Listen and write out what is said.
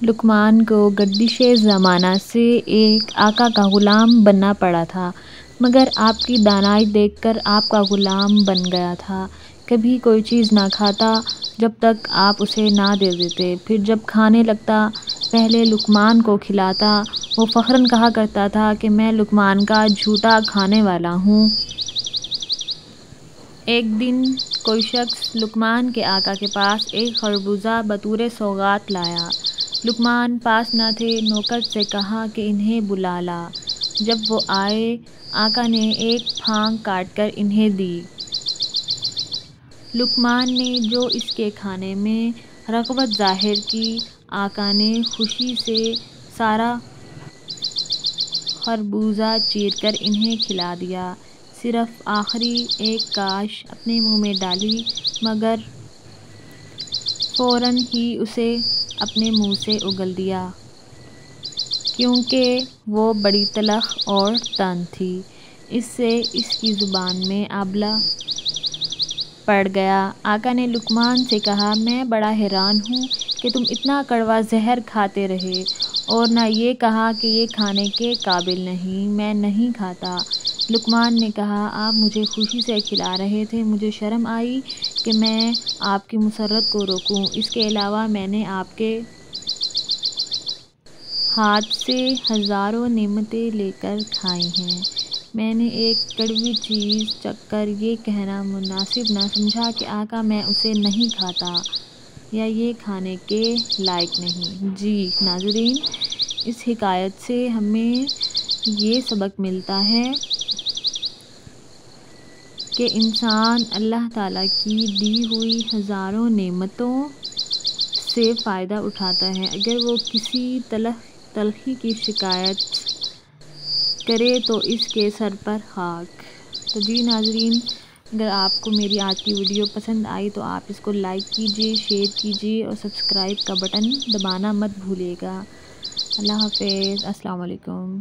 لقمان کو گردش زمانہ سے ایک آقا کا غلام بننا پڑا تھا، مگر آپ کی دانائی دیکھ کر آپ کا غلام بن گیا تھا۔ کبھی کوئی چیز نہ کھاتا جب تک آپ اسے نہ دے دیتے، پھر جب کھانے لگتا پہلے لقمان کو کھلاتا۔ وہ فخراً کہا کرتا تھا کہ میں لقمان کا جھوٹا کھانے والا ہوں۔ ایک دن کوئی شخص لقمان کے آقا کے پاس ایک خربوزہ بطور سوغات لایا۔ لقمان پاس نہ تھے، نوکر سے کہا کہ انہیں بلا لا۔ جب وہ آئے، آقا نے ایک پھانگ کاٹ کر انہیں دی۔ لقمان نے جو اس کے کھانے میں رغبت ظاہر کی، آقا نے خوشی سے سارا خربوزہ چیر کر انہیں کھلا دیا، صرف آخری ایک قاش اپنے منہ میں ڈالی، مگر فوراً ہی اسے اپنے منہ سے اگل دیا، کیونکہ وہ بڑی تلخ اور تند تھی۔ اس سے اس کی زبان میں آبلہ پڑ گیا۔ آقا نے لقمان سے کہا، میں بڑا حیران ہوں کہ تم اتنا کڑوا زہر کھاتے رہے اور نہ یہ کہا کہ یہ کھانے کے قابل نہیں، میں نہیں کھاتا۔ لقمان نے کہا، آپ مجھے خوشی سے کھلا رہے تھے، مجھے شرم آئی کہ میں آپ کی مسرت کو روکوں، اس کے علاوہ میں نے آپ کے ہاتھ سے ہزاروں نعمتیں لے کر کھائی ہیں، میں نے ایک کڑوی چیز چکھ کر یہ کہنا مناسب نہ سمجھا کہ آقا میں اسے نہیں کھاتا یا یہ کھانے کے لائق نہیں۔ جی ناظرین، اس حکایت سے ہمیں یہ سبق ملتا ہے کہ انسان اللہ تعالیٰ کی دی ہوئی ہزاروں نعمتوں سے فائدہ اٹھاتا ہے، اگر وہ کسی تلخی کی شکایت کرے تو اس کے سر پر خاک۔ تو جی ناظرین، اگر آپ کو میری آج کی ویڈیو پسند آئی تو آپ اس کو لائک کیجیے، شیئر کیجیے اور سبسکرائب کا بٹن دبانا مت بھولیے گا۔ اللہ حافظ، السلام علیکم۔